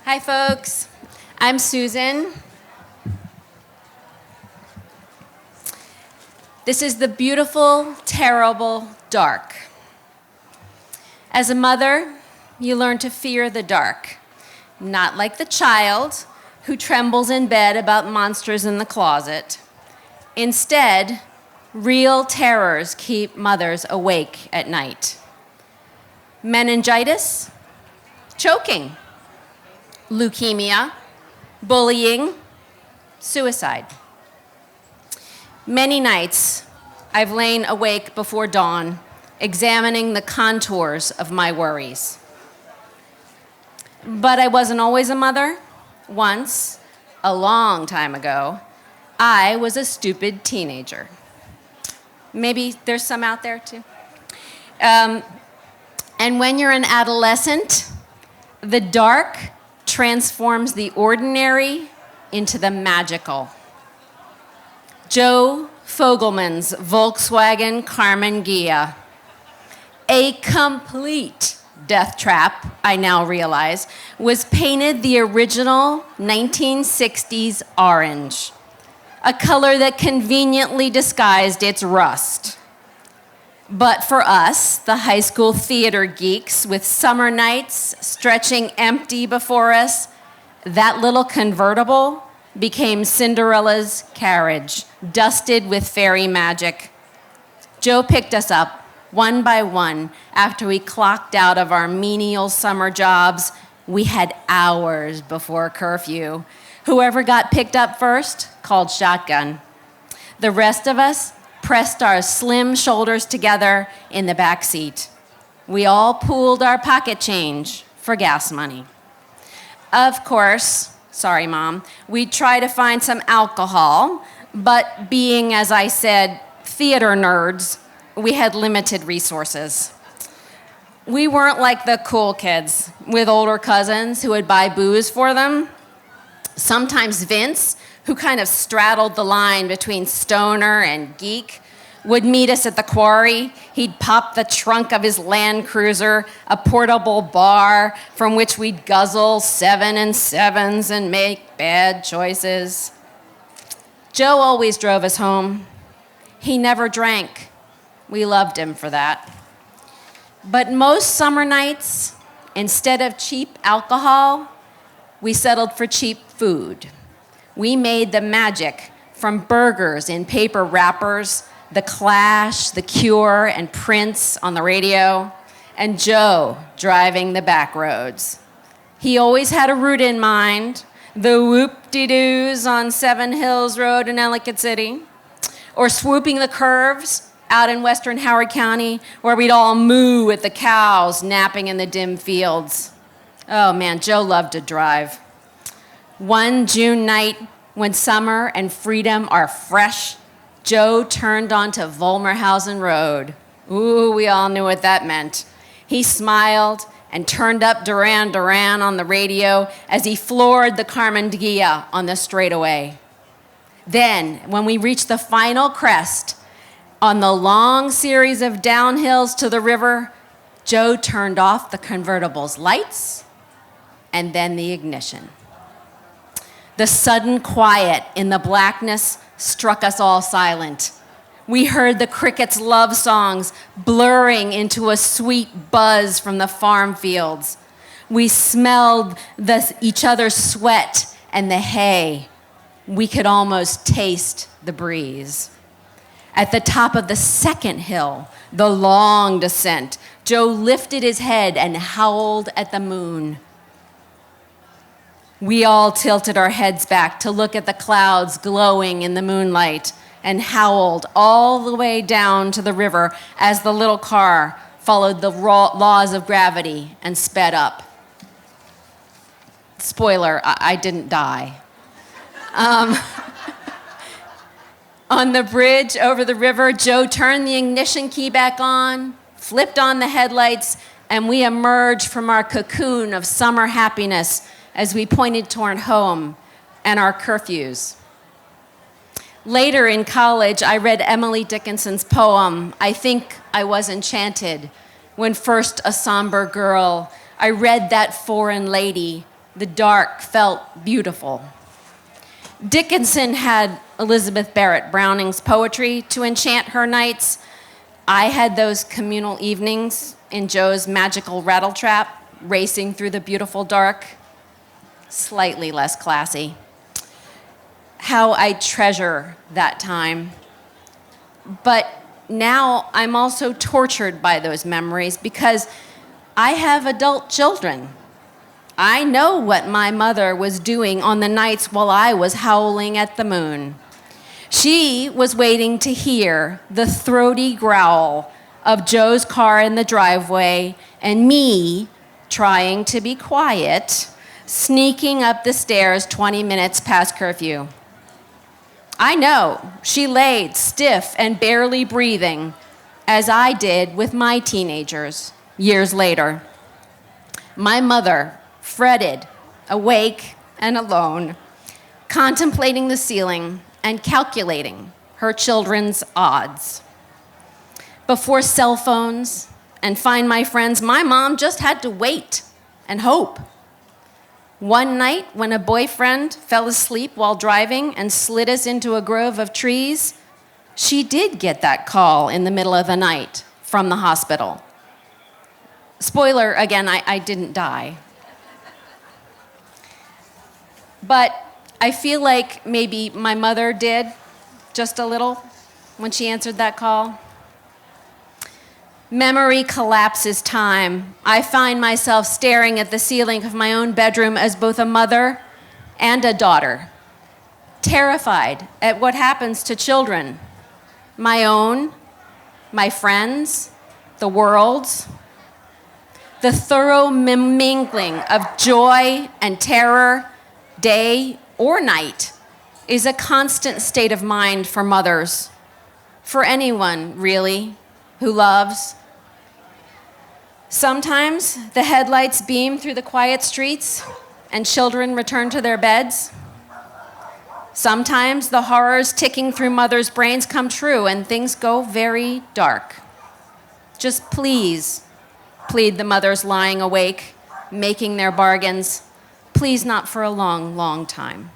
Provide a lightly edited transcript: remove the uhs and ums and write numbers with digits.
Hi, folks. I'm Susan. This is the beautiful, terrible dark. As a mother, you learn to fear the dark, not like the child who trembles in bed about monsters in the closet. Instead, real terrors keep mothers awake at night. Meningitis, choking, leukemia, bullying, suicide. Many nights I've lain awake before dawn, examining the contours of my worries. But I wasn't always a mother. Once, a long time ago, I was a stupid teenager. Maybe there's some out there too. And when you're an adolescent, the dark transforms the ordinary into the magical. Joe Fogelman's Volkswagen Carmen Ghia, a complete death trap, I now realize, was painted the original 1960s orange, a color that conveniently disguised its rust. But for us, the high school theater geeks, with summer nights stretching empty before us, that little convertible became Cinderella's carriage, dusted with fairy magic. Joe picked us up, one by one, after we clocked out of our menial summer jobs. We had hours before curfew. Whoever got picked up first called shotgun. The rest of us pressed our slim shoulders together in the back seat. We all pooled our pocket change for gas money. Of course, sorry, Mom, we'd try to find some alcohol, but being, as I said, theater nerds, we had limited resources. We weren't like the cool kids with older cousins who would buy booze for them. Sometimes Vince, who kind of straddled the line between stoner and geek, would meet us at the quarry. He'd pop the trunk of his Land Cruiser, a portable bar from which we'd guzzle 7 and 7s and make bad choices. Joe always drove us home. He never drank. We loved him for that. But most summer nights, instead of cheap alcohol, we settled for cheap food. We made the magic from burgers in paper wrappers, The Clash, The Cure, and Prince on the radio, and Joe driving the back roads. He always had a route in mind, the whoop-de-doos on Seven Hills Road in Ellicott City, or swooping the curves out in western Howard County, where we'd all moo at the cows napping in the dim fields. Oh man, Joe loved to drive. One June night, when summer and freedom are fresh, Joe turned onto Volmerhausen Road. Ooh, we all knew what that meant. He smiled and turned up Duran Duran on the radio as he floored the Carmen Ghia on the straightaway. Then, when we reached the final crest on the long series of downhills to the river, Joe turned off the convertible's lights and then the ignition. The sudden quiet in the blackness struck us all silent. We heard the crickets' love songs blurring into a sweet buzz from the farm fields. We smelled each other's sweat and the hay. We could almost taste the breeze. At the top of the second hill, the long descent, Joe lifted his head and howled at the moon. We all tilted our heads back to look at the clouds glowing in the moonlight and howled all the way down to the river as the little car followed the laws of gravity and sped up. Spoiler, I didn't die. On the bridge over the river, Joe turned the ignition key back on, flipped on the headlights, and we emerged from our cocoon of summer happiness as we pointed toward home and our curfews. Later in college, I read Emily Dickinson's poem, I Think I Was Enchanted, when first a somber girl, I read that foreign lady The dark felt beautiful. Dickinson had Elizabeth Barrett Browning's poetry to enchant her nights. I had those communal evenings in Joe's magical rattletrap, racing through the beautiful dark. Slightly less classy. How I treasure that time. But now I'm also tortured by those memories because I have adult children. I know what my mother was doing on the nights while I was howling at the moon. She was waiting to hear the throaty growl of Joe's car in the driveway and me trying to be quiet, sneaking up the stairs 20 minutes past curfew. I know she laid stiff and barely breathing, as I did with my teenagers years later. My mother fretted, awake and alone, contemplating the ceiling and calculating her children's odds. Before cell phones and Find My Friends, my mom just had to wait and hope. One night, when a boyfriend fell asleep while driving and slid us into a grove of trees, she did get that call in the middle of the night from the hospital. Spoiler, again, I didn't die. But I feel like maybe my mother did, just a little, when she answered that call. Memory collapses time. I find myself staring at the ceiling of my own bedroom as both a mother and a daughter, terrified at what happens to children, my own, my friends, the world's. The thorough mingling of joy and terror, day or night, is a constant state of mind for mothers, for anyone, really, who loves. Sometimes the headlights beam through the quiet streets and children return to their beds. Sometimes the horrors ticking through mothers' brains come true and things go very dark. Just please, plead the mothers lying awake, making their bargains. Please not for a long, long time.